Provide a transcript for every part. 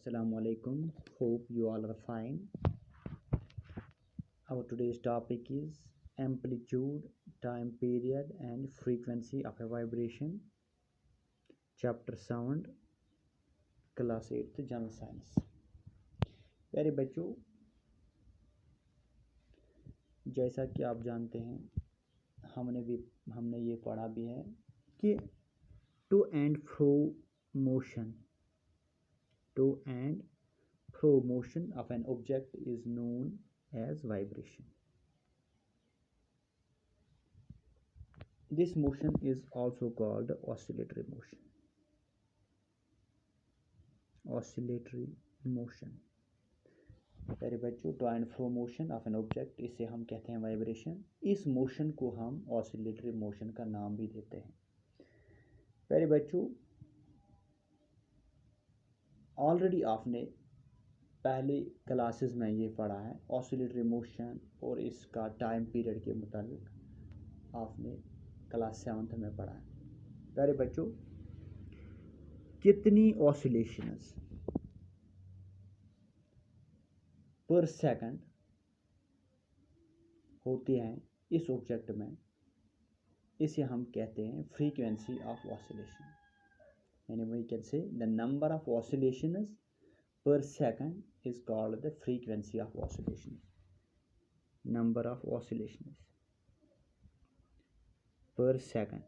Assalamu alaikum. Hope you all are fine. Our today's topic is amplitude, time period, and frequency of a vibration. Chapter Sound, Class 8th General Science. प्यारे बच्चों, जैसा कि आप जानते हैं हमने ये पढ़ा भी है कि to and fro motion of an object is known as vibration. This motion is also called oscillatory motion. प्यारे बच्चों, to and fro motion of an object, इसे हम कहते हैं वाइब्रेशन। इस मोशन को हम ऑसिलेटरी मोशन का नाम भी देते हैं। प्यारे बच्चों, ऑलरेडी आपने पहले क्लासेस में ये पढ़ा है ऑसिलेटरी मोशन और इसका टाइम पीरियड के मुताबिक आपने क्लास 7th में पढ़ा है। प्यारे बच्चों, कितनी ऑसिलेशंस पर सेकंड होती हैं इस ऑब्जेक्ट में, इसे हम कहते हैं फ्रीक्वेंसी ऑफ ऑसिलेशन। यानी we can say the number of oscillations per second is called the frequency of oscillation. Number of oscillations per second,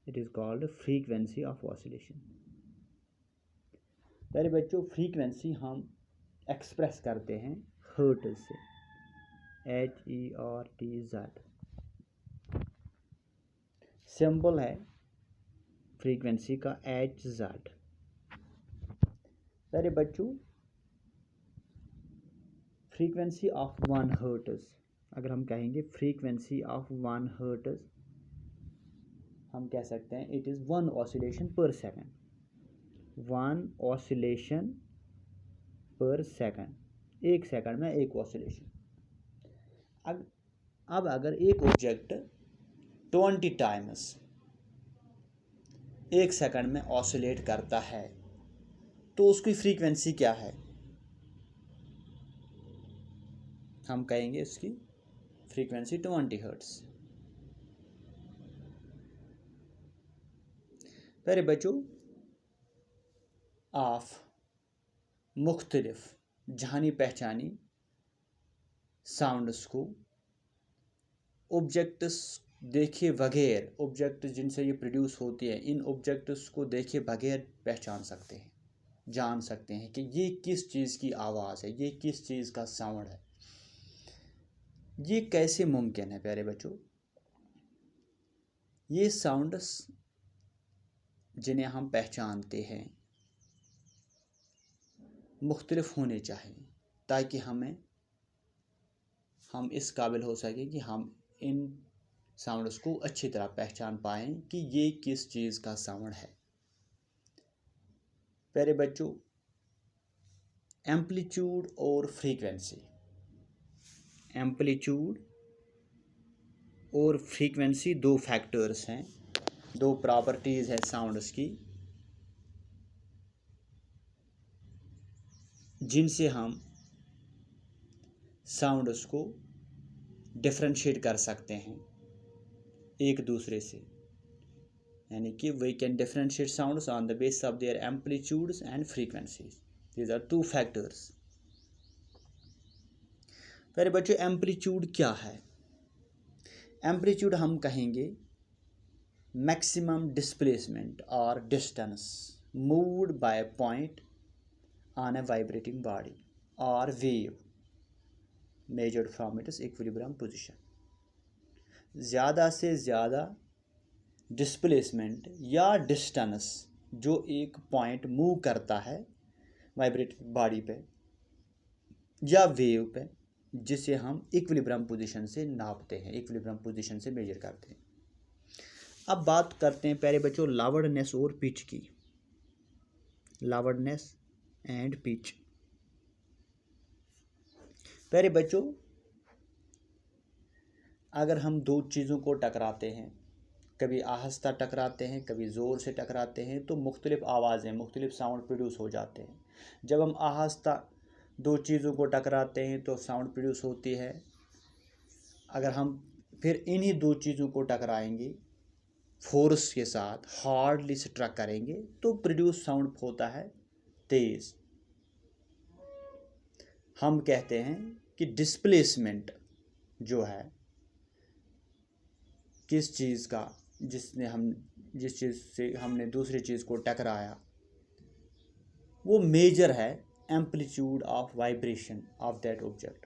it is called frequency of oscillation. प्यारे बच्चों, फ्रीक्वेंसी हम express करते हैं hertz से, HERTZ। Symbol है frequency का HZ। प्यारे बच्चों, फ्रीक्वेंसी ऑफ 1 हर्ट्ज, अगर हम कहेंगे फ्रीक्वेंसी ऑफ 1 हर्ट्ज, हम कह सकते हैं इट इज़ 1 ऑसिलेशन पर सेकंड। 1 ऑसिलेशन पर सेकंड, एक सेकंड में एक ऑसिलेशन। अब अगर एक ऑब्जेक्ट 20 टाइम्स एक सेकंड में ऑसिलेट करता है तो उसकी फ्रीक्वेंसी क्या है? हम कहेंगे उसकी फ्रीक्वेंसी 20 हर्ट्ज। प्यारे बच्चों, आप मुख्तलिफ जानी पहचानी साउंड्स को ऑब्जेक्ट्स देखे बगैर, ऑब्जेक्ट जिनसे ये प्रोड्यूस होती है, इन ऑब्जेक्ट्स को देखे बगैर पहचान सकते हैं, जान सकते हैं कि ये किस चीज़ की आवाज़ है, ये किस चीज़ का साउंड है। ये कैसे मुमकिन है? प्यारे बच्चों, ये साउंड्स जिन्हें हम पहचानते हैं मुख्तलिफ होने चाहिए ताकि हम इस काबिल हो सके कि हम इन साउंड्स को अच्छी तरह पहचान पाएँ कि ये किस चीज़ का साउंड है। प्यारे बच्चों, एम्पलीट्यूड और फ्रीक्वेंसी, एम्पलीट्यूड और फ्रीक्वेंसी दो फैक्टर्स हैं, दो प्रॉपर्टीज़ हैं साउंड्स की, जिनसे हम साउंड्स को डिफरेंशिएट कर सकते हैं एक दूसरे से। यानी कि we can differentiate sounds on the basis of their amplitudes and frequencies. These are 2 factors. प्यारे बच्चों, एम्पलीट्यूड क्या है? एम्पलीट्यूड हम कहेंगे मैक्सिमम डिस्प्लेसमेंट और distance moved by point on a vibrating body और wave measured from its equilibrium position. ज़्यादा से ज़्यादा डिस्प्लेसमेंट या डिस्टेंस जो एक पॉइंट मूव करता है वाइब्रेटिंग बॉडी पे या वेव पे, जिसे हम इक्विलिब्रियम पोजीशन से नापते हैं, इक्विलिब्रियम पोजीशन से मेजर करते हैं। अब बात करते हैं प्यारे बच्चों लाउडनेस और पिच की। Loudness and pitch. प्यारे बच्चों, अगर हम दो चीज़ों को टकराते हैं, कभी आहिस्ता टकराते हैं, कभी ज़ोर से टकराते हैं, तो मुख्तलिफ़ आवाज़ें, मुख्तलिफ़ साउंड प्रोड्यूस हो जाते हैं। जब हम आहिस्ता दो चीज़ों को टकराते हैं तो साउंड प्रोड्यूस होती है। अगर हम फिर इन्हीं दो चीज़ों को टकराएंगे, फोर्स के साथ हार्डली स्ट्रक करेंगे, तो प्रोड्यूस साउंड होता है तेज़। हम कहते हैं कि डिस्प्लेसमेंट जो है किस चीज़ का, जिस चीज़ से हमने दूसरी चीज़ को टकराया, वो मेजर है amplitude of vibration of that object.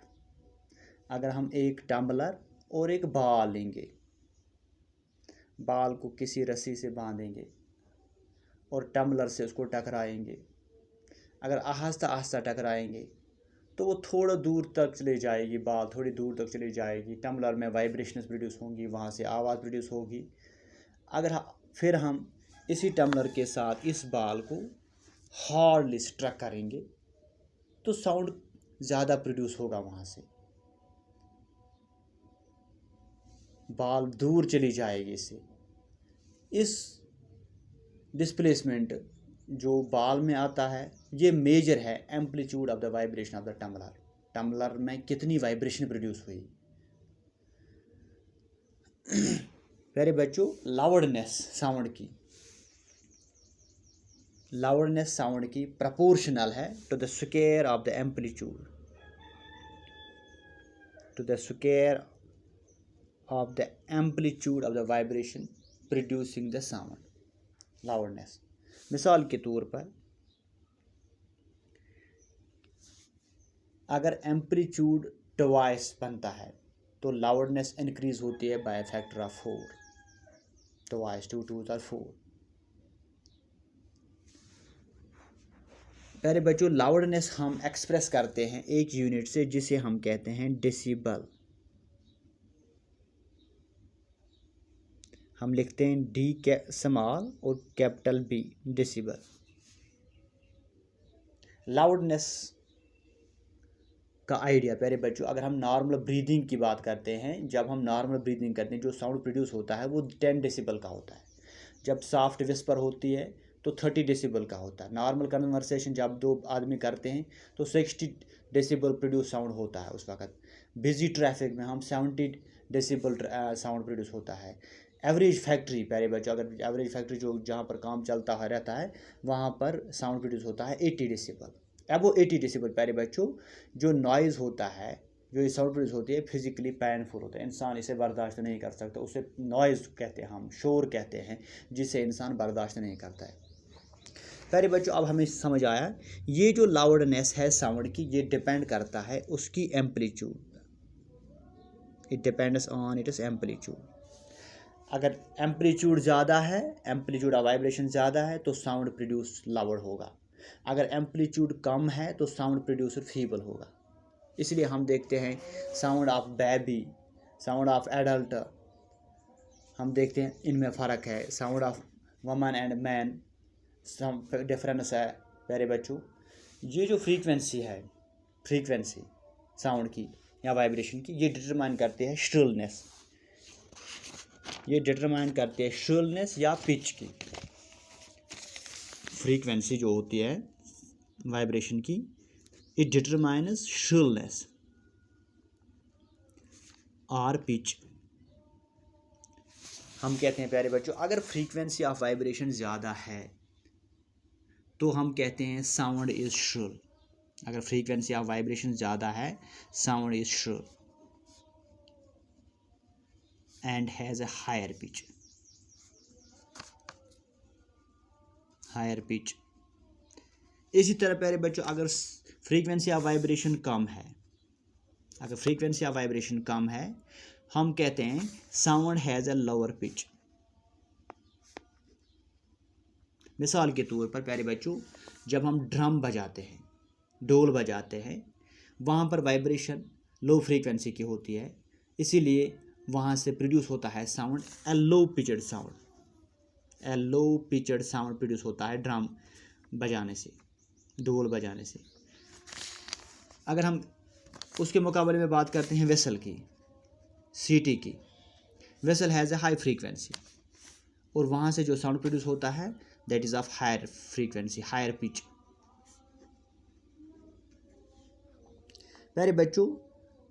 अगर हम एक टम्बलर और एक बाल लेंगे, बाल को किसी रस्सी से बांधेंगे और टम्बलर से उसको टकराएंगे, अगर आहिस्ता आहिस्ता टकराएंगे तो वो थोड़ा दूर तक चली जाएगी, बाल थोड़ी दूर तक चली जाएगी, टम्बलर में वाइब्रेशंस प्रोड्यूस होंगी, वहाँ से आवाज़ प्रोड्यूस होगी। अगर फिर हम इसी टम्बलर के साथ इस बाल को हार्डली स्ट्रक करेंगे तो साउंड ज़्यादा प्रोड्यूस होगा, वहाँ से बाल दूर चली जाएगी। इस डिस्प्लेसमेंट जो बाल में आता है, ये मेजर है amplitude of the vibration of the tumbler. Tumbler में कितनी वाइब्रेशन प्रोड्यूस हुई। प्यारे बच्चों, लाउडनेस साउंड की प्रपोर्शनल है to the square of the amplitude, to the square of the amplitude of the vibration producing the sound, loudness. मिसाल के तौर पर अगर एम्पलीट्यूड ट्वाइस बनता है तो लाउडनेस इंक्रीज होती है बाय फैक्टर ऑफ 4, ट्वाइस, 2 2 और 4। प्यारे बच्चों, लाउडनेस हम एक्सप्रेस करते हैं एक यूनिट से जिसे हम कहते हैं डेसिबल। हम लिखते हैं डी स्मॉल और कैपिटल बी, डेसिबल। लाउडनेस का आइडिया प्यारे बच्चों, अगर हम नॉर्मल ब्रीदिंग की बात करते हैं, जब हम नॉर्मल ब्रीदिंग करते हैं जो साउंड प्रोड्यूस होता है वो 10 डेसिबल का होता है। जब सॉफ्ट विस्पर होती है तो 30 डेसिबल का होता है। नॉर्मल कन्वर्सेशन जब दो आदमी करते हैं तो 60 डेसिबल प्रोड्यूस साउंड होता है उस वक़्त। बिजी ट्रैफिक में हम 70 डेसिबल साउंड प्रोड्यूस होता है। एवरेज फैक्ट्री प्यारे बच्चों, अगर एवरेज फैक्ट्री जो जहाँ पर काम चलता है रहता है वहाँ पर साउंड प्रोड्यूस होता है 80 डेसिबल। अब वो 80 डेसिबल प्यारे बच्चों, जो नॉइज़ होता है, जो ये साउंड प्रोड्यूस होती है, फिजिकली पेनफुल होता है, इंसान इसे बर्दाश्त नहीं कर सकता, उसे नॉइज़ कहते हैं, हम शोर कहते हैं, जिसे इंसान बर्दाश्त नहीं करता है। प्यारे बच्चों, अब हमें समझ आया ये जो लाउडनेस है साउंड की, ये डिपेंड करता है उसकी amplitude, it depends on it's amplitude. अगर एम्पलीट्यूड ज़्यादा है, एम्पलीट्यूड ऑफ वाइब्रेशन ज़्यादा है तो साउंड प्रोड्यूस लाउड होगा। अगर एम्पलीट्यूड कम है तो साउंड प्रोड्यूसर फीबल होगा। इसलिए हम देखते हैं sound of baby, sound of adult, हम देखते हैं इनमें फ़र्क है। साउंड ऑफ वमन एंड मैन सम डिफरेंस है। प्यारे बच्चों, ये जो फ्रीक्वेंसी साउंड की या वाइब्रेशन की, ये डिटरमाइन करते हैं श्रिलनेस, ये डिटरमाइन करते हैं श्रिलनेस या पिच की। फ्रीक्वेंसी जो होती है वाइब्रेशन की, इट डिटरमाइन्स श्रिलनेस और पिच। हम कहते हैं प्यारे बच्चों, अगर फ्रीक्वेंसी ऑफ वाइब्रेशन ज़्यादा है तो हम कहते हैं साउंड इज़ श्रिल। अगर फ्रीक्वेंसी ऑफ वाइब्रेशन ज़्यादा है, sound is shrill and has a higher pitch. इसी तरह प्यारे बच्चों, अगर फ्रीक्वेंसी ऑफ वाइब्रेशन कम है, हम कहते हैं sound has a lower pitch. मिसाल के तौर पर प्यारे बच्चों, जब हम ड्रम बजाते हैं, ढोल बजाते हैं, वहाँ पर वाइब्रेशन लो फ्रीक्वेंसी की होती है, इसीलिए वहाँ से प्रोड्यूस होता है साउंड ए लो पिचड साउंड प्रोड्यूस होता है ड्रम बजाने से, ढोल बजाने से। अगर हम उसके मुकाबले में बात करते हैं वेसल की, सीटी की, vessel has a high frequency, और वहाँ से जो साउंड प्रोड्यूस होता है that is of higher frequency, higher pitch. प्यारे बच्चों,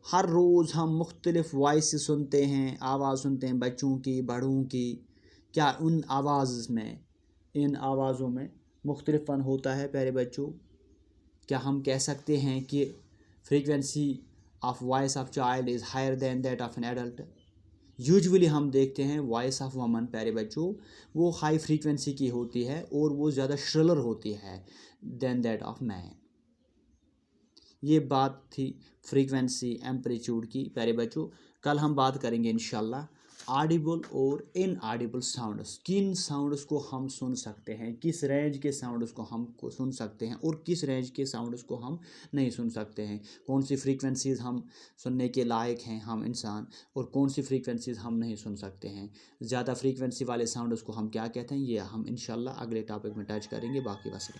हर रोज़ हम मुख्तलिफ़ वॉइस सुनते हैं, आवाज़ सुनते हैं बच्चों की, बड़ों की। क्या उन आवाज़ में, इन आवाज़ों में मुख्तलिफ़ फ़न होता है प्यारे बच्चों? क्या हम कह सकते हैं कि frequency of voice of child is higher than that of an adult? Usually हम देखते हैं वॉइस ऑफ वमन प्यारे बच्चों वो हाई फ्रीक्वेंसी की होती है और वो ज़्यादा श्रिलर होती है दैन दैट ऑफ मैन। ये बात थी फ्रीक्वेंसी एम्पलीट्यूड की प्यारे बच्चों। कल हम बात करेंगे इंशाल्लाह ऑडिबल और इनऑडिबल साउंड्स, किन साउंड्स को हम सुन सकते हैं, किस रेंज के साउंड्स को हम सुन सकते हैं और किस रेंज के साउंड्स को हम नहीं सुन सकते हैं, कौन सी फ्रीक्वेंसीज़ हम सुनने के लायक हैं हम इंसान और कौन सी फ्रीक्वेंसीज़ हम नहीं सुन सकते हैं। ज़्यादा फ्रीक्वेंसी वाले साउंड्स को हम क्या कहते हैं, ये हम इंशाल्लाह अगले टॉपिक में टच करेंगे। बाकी बस।